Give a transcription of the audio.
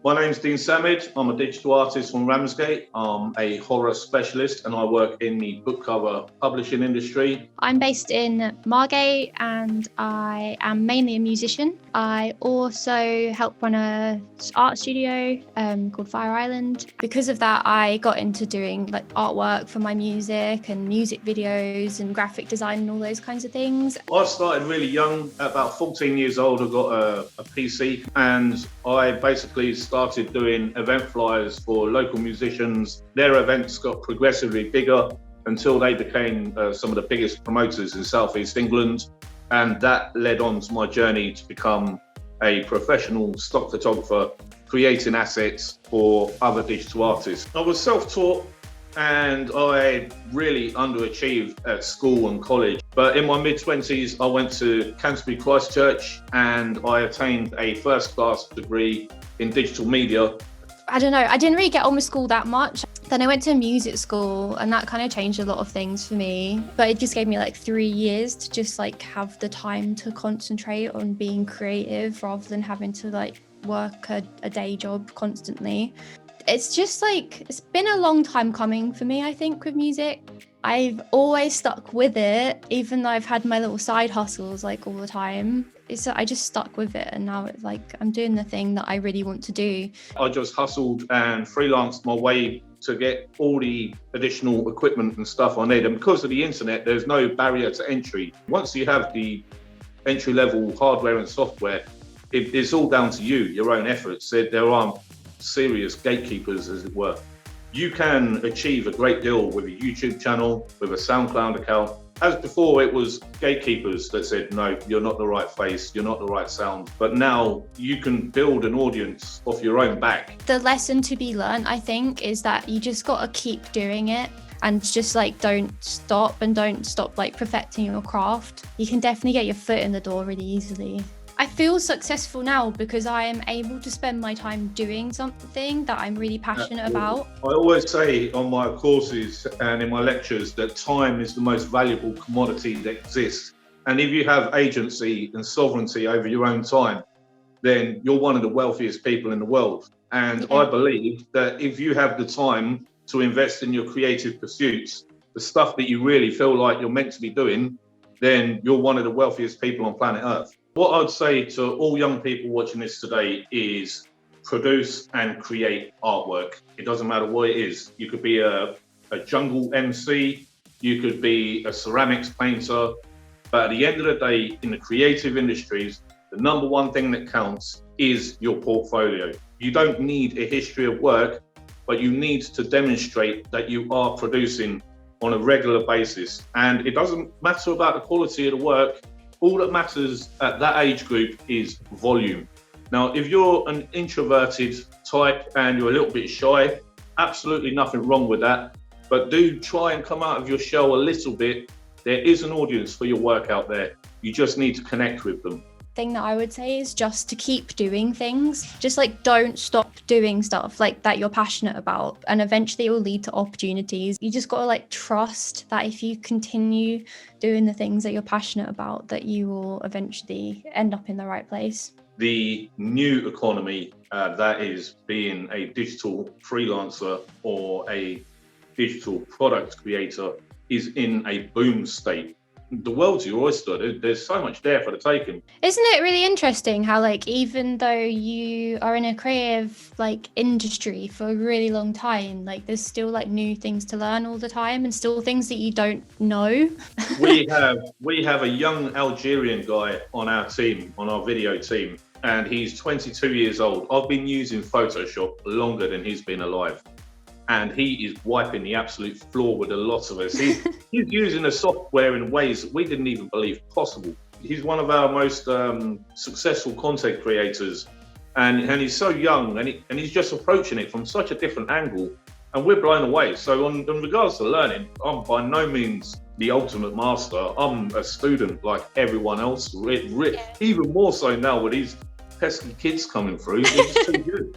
My name's Dean Samid. I'm a digital artist from Ramsgate. I'm a horror specialist and I work in the book cover publishing industry. I'm based in Margate and I am mainly a musician. I also help run an art studio called Fire Island. Because of that, I got into doing like artwork for my music and music videos and graphic design and all those kinds of things. I started really young. At about 14 years old, I got a PC and I basically started doing event flyers for local musicians. Their events got progressively bigger until they became some of the biggest promoters in Southeast England. And that led on to my journey to become a professional stock photographer, creating assets for other digital artists. I was self-taught and I really underachieved at school and college. But in my mid-20s, I went to Canterbury Christchurch and I attained a first-class degree in digital media. I don't know, I didn't really get on with school that much. Then I went to music school and that kind of changed a lot of things for me. But it just gave me like 3 years to just like have the time to concentrate on being creative rather than having to like work a day job constantly. It's just like, it's been a long time coming for me, I think, with music. I've always stuck with it, even though I've had my little side hustles like all the time. I just stuck with it and now it's like I'm doing the thing that I really want to do. I just hustled and freelanced my way to get all the additional equipment and stuff I need. And because of the internet, there's no barrier to entry. Once you have the entry-level hardware and software, it's all down to you, your own efforts. There aren't serious gatekeepers, as it were. You can achieve a great deal with a YouTube channel, with a SoundCloud account. As before, it was gatekeepers that said, no, you're not the right face, you're not the right sound. But now you can build an audience off your own back. The lesson to be learned, I think, is that you just got to keep doing it and just like don't stop like perfecting your craft. You can definitely get your foot in the door really easily. I feel successful now because I am able to spend my time doing something that I'm really passionate about. I always say on my courses and in my lectures that time is the most valuable commodity that exists. And if you have agency and sovereignty over your own time, then you're one of the wealthiest people in the world. And I believe that if you have the time to invest in your creative pursuits, the stuff that you really feel like you're meant to be doing, then you're one of the wealthiest people on planet Earth. What I'd say to all young people watching this today is produce and create artwork. It doesn't matter what it is. You could be a jungle MC, you could be a ceramics painter, but at the end of the day, in the creative industries, the number one thing that counts is your portfolio. You don't need a history of work, but you need to demonstrate that you are producing on a regular basis. And it doesn't matter about the quality of the work. All that matters at that age group is volume. Now, if you're an introverted type and you're a little bit shy, absolutely nothing wrong with that. But do try and come out of your shell a little bit. There is an audience for your work out there. You just need to connect with them. Thing that I would say is just to keep doing things. Just like don't stop doing stuff like that you're passionate about, and eventually it will lead to opportunities. You just got to like trust that if you continue doing the things that you're passionate about, that you will eventually end up in the right place. The new economy, that is being a digital freelancer or a digital product creator, is in a boom state. The world's your oyster. There's so much there for the taking. Isn't it really interesting how like even though you are in a creative like industry for a really long time, like there's still like new things to learn all the time and still things that you don't know. We have a young Algerian guy on our team, on our video team, and he's 22 years old. I've been using Photoshop longer than he's been alive. And he is wiping the absolute floor with a lot of us. He's using the software in ways that we didn't even believe possible. He's one of our most successful content creators. And he's so young and he's just approaching it from such a different angle. And we're blown away. So in regards to learning, I'm by no means the ultimate master. I'm a student like everyone else. Even more so now with these pesky kids coming through. It's too good.